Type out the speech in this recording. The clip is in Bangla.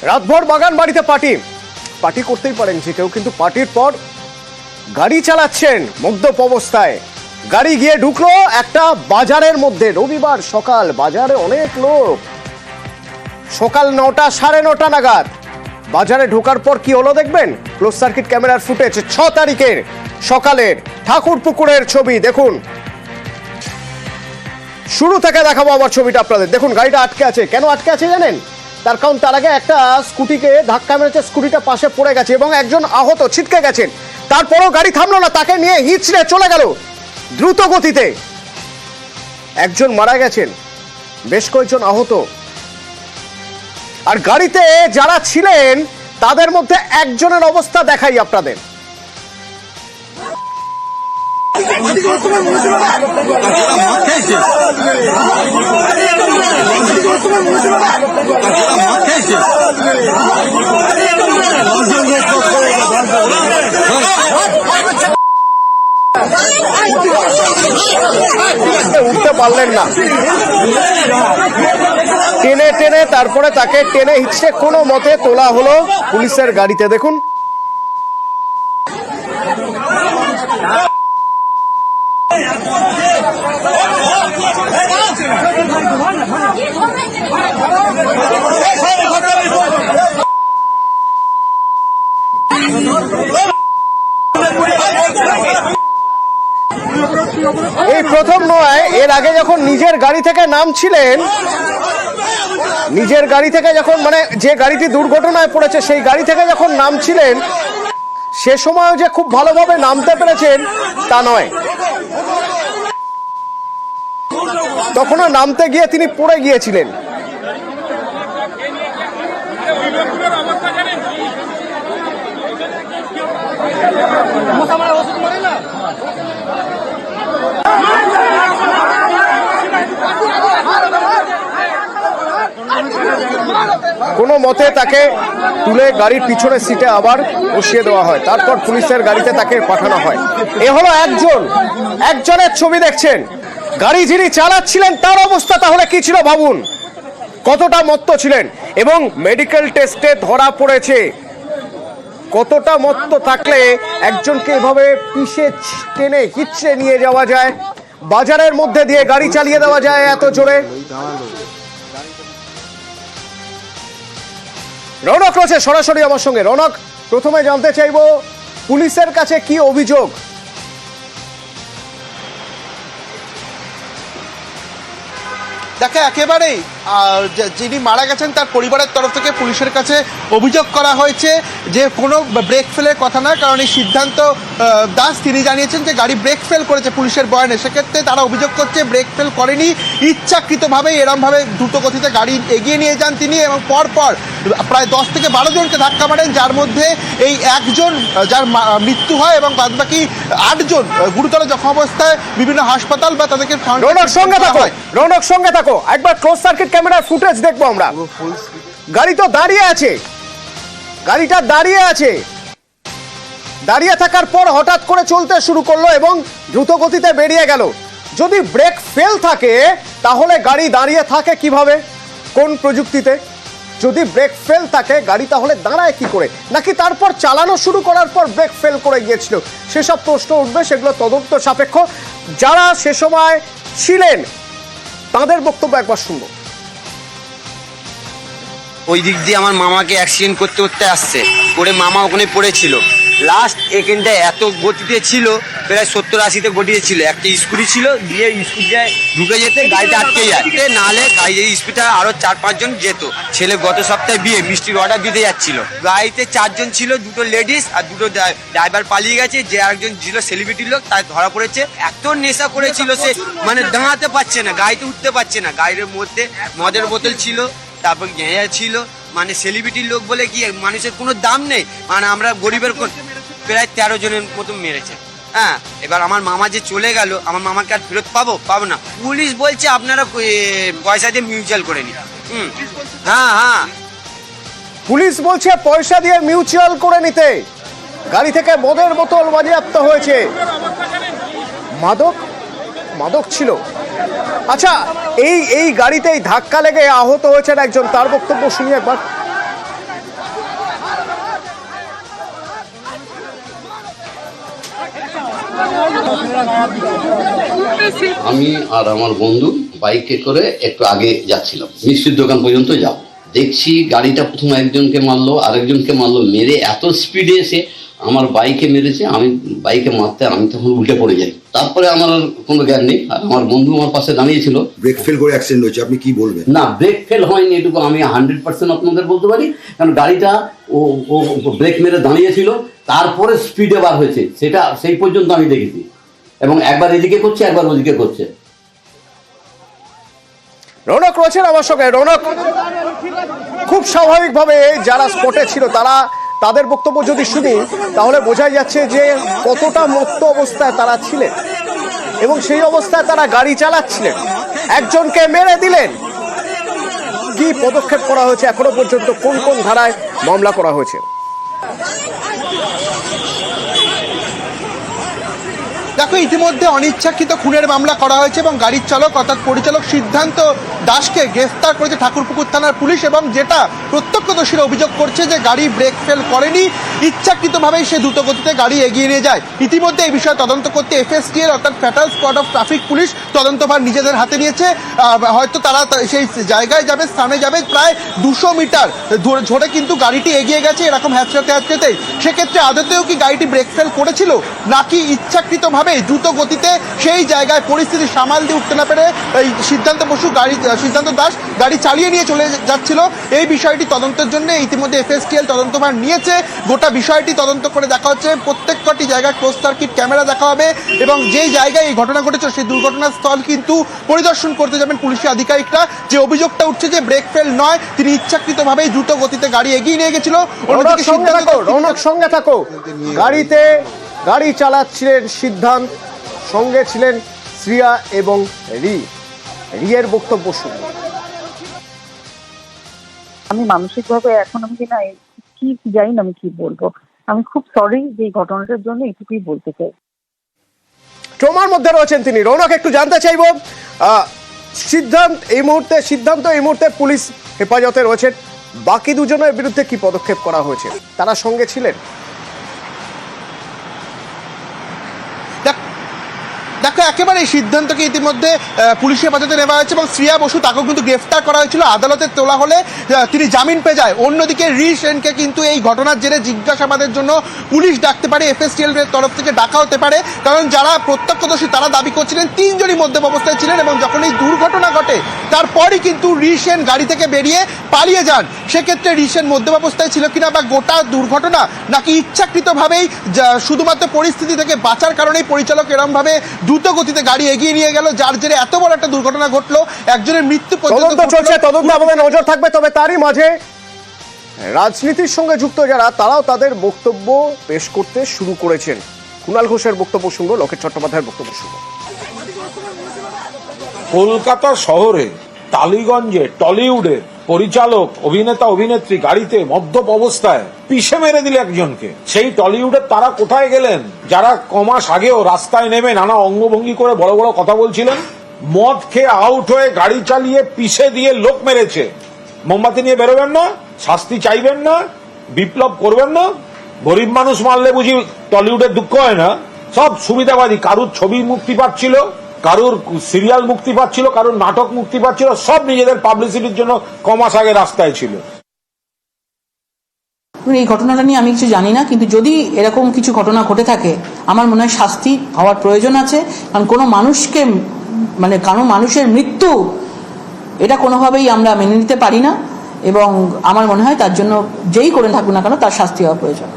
রাতভর বাগান বাড়িতে পার্টি করতেই পারেন যে কেউ, কিন্তু পার্টির পর গাড়ি চালাচ্ছেন মদ্যপ অবস্থায়। গাড়ি গিয়ে ঢুকলো একটা বাজারের মধ্যে। রবিবার সকাল, বাজারে অনেক লোক। সকাল 9টা 9:30 নাগাদ বাজারে ঢোকার পর কি হলো দেখবেন। ক্লোজ সার্কিট ক্যামেরার ফুটেজ 6 তারিখের সকালের ঠাকুরপুকুরের ছবি দেখুন। শুরু থেকে দেখাবো আবার ছবিটা আপনাদের। দেখুন গাড়িটা আটকে আছে। কেন আটকে আছে জানেন? তার কারণ তার আগে একটা স্কুটিকে ধাক্কা মেরেছে, স্কুটিটা পাশে পড়ে গেছে এবং একজন আহত, ছিটকে গেছেন। তারপরও গাড়ি থামলো না, তাকে নিয়ে হিচড়ে চলে গেল দ্রুত গতিতে। একজন মারা গেছেন, বেশ কয়েকজন আহত। আর গাড়িতে যারা ছিলেন তাদের মধ্যে একজনের অবস্থা দেখাই আপনাদের। উঠতে পারলেন না, টেনে টেনে তারপরে তাকে টেনে হিচড়ে কোনো মতে তোলা হলো পুলিশের গাড়িতে। দেখুন এই প্রথম নয়, এর আগে যখন নিজের গাড়ি থেকে নামছিলেন, নিজের গাড়ি থেকে যখন মানে যে গাড়িটি দুর্ঘটনায় পড়েছে সেই গাড়ি থেকে যখন নামছিলেন, সে সময়ও যে খুব ভালোভাবে নামতে পেরেছেন তা নয়। তখনও নামতে গিয়ে তিনি পড়ে গিয়েছিলেন। কোনো মতে তাকে তুলে গাড়ির পিছনের সিটে আবার বসিয়ে দেওয়া হয়, তারপর পুলিশের গাড়িতে তাকে পাঠানো হয়। এ হলো একজনের ছবি দেখছেন। গাড়ি যিনি চালাচ্ছিলেন তার অবস্থা তাহলে কি ছিল ভাবুন, কতটা মত্ত ছিলেন। এবং মেডিকেল টেস্টে ধরা পড়েছে কতটা মত্ত থাকলে একজনকে এভাবে পিষে টেনে হিচড়ে নিয়ে যাওয়া যায়, বাজারের মধ্যে দিয়ে গাড়ি চালিয়ে দেওয়া যায় এত জোরে। রৌনক রয়েছে সরাসরি আমার সঙ্গে। রৌনক, প্রথমে জানতে চাইবো পুলিশের কাছে কি অভিযোগ? দেখে একেবারেই যিনি মারা গেছেন তার পরিবারের তরফ থেকে পুলিশের কাছে অভিযোগ করা হয়েছে যে কোনো ব্রেক ফেলের কথা নয়, কারণ এই সিদ্ধান্ত দাস তিনি জানিয়েছেন যে গাড়ি ব্রেক ফেল করেছে পুলিশের বয়ানে। সেক্ষেত্রে তারা অভিযোগ করছে ব্রেক ফেল করেনি, ইচ্ছাকৃতভাবেই এরমভাবে দ্রুত গতিতে গাড়ি এগিয়ে নিয়ে যান তিনি এবং পরপর প্রায় 10 থেকে 12 জনকে ধাক্কা মারেন, যার মধ্যে এই একজন যার মৃত্যু হয় এবং বাদবাকি 8 জন গুরুতর জখম অবস্থায় বিভিন্ন হাসপাতাল বা তাদেরকে। রৌনক সঙ্গে থাকো, একবার ক্লোজ সার্কিট ক্যামেরার ফুটেজ দেখবো আমরা। গাড়ি তো দাঁড়িয়ে আছে, গাড়িটা দাঁড়িয়ে আছে, দাঁড়িয়ে থাকার পর হঠাৎ করে চলতে শুরু করলো এবং দ্রুত গতিতে বেরিয়ে গেল। যদি ব্রেক ফেল থাকে তাহলে গাড়ি দাঁড়িয়ে থাকে কিভাবে, কোন প্রযুক্তিতে? যদি ব্রেক ফেল থাকে গাড়ি তাহলে দাঁড়ায় কি করে? নাকি তারপর চালানো শুরু করার পর ব্রেক ফেল করে গিয়েছিল? সেসব প্রশ্ন উঠবে, সেগুলো তদন্ত সাপেক্ষ। যারা সে সময় ছিলেন তাদের বক্তব্য একবার শুনবো। ওই দিক দিয়ে আমার মামাকে অ্যাক্সিডেন্ট করতে করতে আসছে, করে মামা ওখানে পড়েছিল। লাস্ট এখানটায় এত গতিতে ছিল, প্রায় 70-80-তে গতিতে ছিল। একটা স্কুটি ছিল, দিয়ে স্কুটিটায় ঢুকে যেতে গাড়িটা আটকে যায়, নাহলে গাড়ির স্পিডটা আরো 4-5 জন যেত। ছেলে গত সপ্তাহে বিয়ে মিষ্টির অর্ডার দিতে যাচ্ছিল, গাড়িতে 4 জন ছিল, 2টো লেডিস আর 2টো ড্রাইভার পালিয়ে গেছে। যে আরেকজন ছিল সেলিব্রিটি লোক, তার ধরা পড়েছে। এত নেশা করেছিল সে, মানে দাঁড়াতে পারছে না, গাড়িতে উঠতে পারছে না। গাড়ির মধ্যে মদের বোতল ছিল, তারপর গেঁয়া ছিল। মানে সেলিব্রিটির লোক বলে কি মানুষের কোনো দাম নেই, মানে আমরা গরিবের প্রায় 13 জনের মতো মেরেছে। হ্যাঁ, এবার আমার মামা যে চলে গেল, আমার মামাকে আর ফেরত পাবো না। পুলিশ বলছে আপনারা পয়সা দিয়ে মিউচুয়াল করে নিন। হ্যাঁ, পুলিশ বলছে পয়সা দিয়ে মিউচুয়াল করে নিতে। গাড়ি থেকে মদের বোতল বাজেয়াপ্ত হয়েছে। মাদক ছিল। আচ্ছা, এই গাড়িতেই ধাক্কা লেগে আহত হয়েছেন একজন, তার বক্তব্য শুনি একবার। আমি আর আমার বন্ধু বাইকে করে একটু আগে যাচ্ছিলাম, মিষ্টির দোকান পর্যন্ত যাব। দেখছি গাড়িটা প্রথম একজনকে মারলো, আরেকজনকে মারলো, মেরে এত স্পিডে এসে আমার বাইকে মেরেছে। আমি বাইকে মারতে আমি তখন উল্টে পড়ে যাই। তারপরে আমার আর কোনো জ্ঞান নেই। আর আমার বন্ধু আমার পাশে দাঁড়িয়েছিল। ব্রেক ফেল করে অ্যাক্সিডেন্ট হয়েছে, আপনি কি বলবেন? না, ব্রেক ফেল হয়নি, এটুকু আমি 100% আপনাদের বলতে পারি। কারণ গাড়িটা ও ব্রেক মেরে দাঁড়িয়েছিল, তারপরে স্পিডে বার হয়েছে, সেটা সেই পর্যন্ত আমি দেখেছি। এবং একবার এদিকে করছে, একবার ওদিকে করছে। রৌনক রয়েছেন আমার সঙ্গে। রৌনক, খুব স্বাভাবিকভাবে যারা স্পটে ছিল তাদের বক্তব্য যদি শুনি তাহলে বোঝাই যাচ্ছে যে কতটা মত্ত অবস্থায় তারা ছিলেন এবং সেই অবস্থায় তারা গাড়ি চালাচ্ছিলেন, একজনকে মেরে দিলেন। কি পদক্ষেপ করা হয়েছে এখনো পর্যন্ত, কোন কোন ধারায় মামলা করা হয়েছে? দেখো, ইতিমধ্যে অনিচ্ছাকৃত খুনের মামলা করা হয়েছে এবং গাড়ির চালক অর্থাৎ পরিচালক সিদ্ধান্ত দাসকে গ্রেফতার করেছে ঠাকুরপুকুর থানার পুলিশ। এবং যেটা প্রত্যক্ষদর্শীরা অভিযোগ করছে যে গাড়ি ব্রেক ফেল করেনি, ইচ্ছাকৃতভাবেই সে দ্রুতগতিতে গাড়ি এগিয়ে নিয়ে যায়। ইতিমধ্যে এই বিষয়ে তদন্ত করতে FSTL অর্থাৎ federal squad of traffic police তদন্তভার নিজেদের হাতে নিয়েছে। হয়তো তারা সেই জায়গায় যাবে, স্থানে যাবে, প্রায় 200 মিটার ধরে কিন্তু গাড়িটি এগিয়ে গেছে এরকম হ্যাঁচড়াতেই। সেক্ষেত্রে আদতেও কি গাড়িটি ব্রেক ফেল করেছিল, নাকি ইচ্ছাকৃতভাবে দ্রুত গতিতে সেই জায়গায় পরিস্থিতি সামাল দিয়ে উঠতে না পেরে এই সিদ্ধান্ত দাস গাড়ি চালিয়ে নিয়ে চলে যাচ্ছিল, এই বিষয়টি তদন্তের জন্য ইতিমধ্যে FSTL তদন্তভার নিয়েছে। গোটা বিষয়টি তদন্ত করে দেখা হচ্ছে। প্রত্যেকটি জায়গায় ক্লোজ সার্কিট ক্যামেরা দেখা হবে এবং যেই জায়গায় এই ঘটনা ঘটেছে সেই দুর্ঘটনাস্থল কিন্তু পরিদর্শন করতে যাবেন পুলিশি আধিকারিকরা। যে অভিযোগটা উঠছে যে ব্রেক ফেল নয়, তিনি ইচ্ছাকৃতভাবেই দ্রুত গতিতে গাড়ি এগিয়ে নিয়ে গেছিল। রৌনক সঙ্গে থাকো। গাড়ি চালাচ্ছিলেন সিদ্ধান্ত, সঙ্গে ছিলেন শ্রিয়া এবং রিয়ের বক্তব্য শুনুন। আমি মানসিকভাবে এখন আমি কি জানি না আমি কি বলবো। আমি খুব সরি যে এই ঘটনাটার জন্য, এটুকুই বলতে চাই। ট্রমার মধ্যে রয়েছেন তিনি। রৌনক, একটু জানতে চাইবো, সিদ্ধান্ত এই মুহূর্তে পুলিশ হেফাজতে রয়েছেন, বাকি দুজনের বিরুদ্ধে কি পদক্ষেপ করা হয়েছে? তারা সঙ্গে ছিলেন? দেখো, একেবারে এই সিদ্ধান্তকে ইতিমধ্যে পুলিশ হেফাজতে নেওয়া হয়েছে এবং শ্রিয়া বসু তাকেও কিন্তু গ্রেফতার করা হয়েছিল। আদালতে তোলা হলে তিনি জামিন পেয়ে যায়। অন্যদিকে সেনকে কিন্তু এই ঘটনার জেরে জিজ্ঞাসাবাদের জন্য পুলিশ ডাকতে পারে, FSTL এর তরফ থেকে ডাকা হতে পারে। কারণ যারা প্রত্যক্ষদর্শী তারা দাবি করছিলেন 3 জনই মদ্যপ অবস্থায় ছিলেন এবং যখন এই দুর্ঘটনা ঘটে তারপরই কিন্তু সেন গাড়ি থেকে বেরিয়ে পালিয়ে যান। সেক্ষেত্রে সেন মদ্যপ অবস্থায় ছিল কিনা বা গোটা দুর্ঘটনা নাকি ইচ্ছাকৃতভাবেই শুধুমাত্র পরিস্থিতি থেকে বাঁচার কারণেই পরিচালক এরমভাবে দ্রুত গতিতে গাড়ি এগিয়ে নিয়ে গেল, যার জেরে এত বড় একটা দুর্ঘটনা ঘটলো, একজনের মৃত্যু পর্যন্ত চলছে। তদন্ত আমাদের নজর থাকবে। তবে তারই মাঝে রাজনীতির সঙ্গে যুক্ত যারা, তারাও তাদের বক্তব্য পেশ করতে শুরু করেছেন। কুণাল ঘোষের বক্তব্য শুনবো, লোকেশ চট্টোপাধ্যায়ের বক্তব্য শুনবো। কলকাতা শহরে টালিগঞ্জে টলিউডের পরিচালক অভিনেতা অভিনেত্রী গাড়িতে মদ্যপ অবস্থায় পিষে মেরে দিল একজনকে। সেই টলিউডের তারা কোথায় গেলেন যারা কমাস আগেও রাস্তায় নেমে নানা অঙ্গভঙ্গি করে বড় বড় কথা বলছিলেন? মদ খেয়ে আউট হয়ে গাড়ি চালিয়ে পিষে দিয়ে লোক মেরেছে। মোমবাতি নিয়ে বেরোবেন না? শাস্তি চাইবেন না? বিপ্লব করবেন না? গরিব মানুষ মারলে বুঝি টলিউডের দুঃখ হয় না? সব সুবিধাবাদী। কারুর ছবি মুক্তি পাচ্ছিল, কারুর সিরিয়াল মুক্তি পাচ্ছিল, কারুর নাটক মুক্তি পাচ্ছিল, সব নিজেদের পাবলিসিটির জন্য কমাস আগে রাস্তায় ছিল। এই ঘটনাটা নিয়ে আমি কিছু জানি না, কিন্তু যদি এরকম কিছু ঘটনা ঘটে থাকে আমার মনে হয় শাস্তি হওয়ার প্রয়োজন আছে। কারণ কোনো মানুষের মৃত্যু এটা কোনোভাবেই আমরা মেনে নিতে পারি না এবং আমার মনে হয় তার জন্য যেই করে থাকুক না কেন তার শাস্তি হওয়া প্রয়োজন।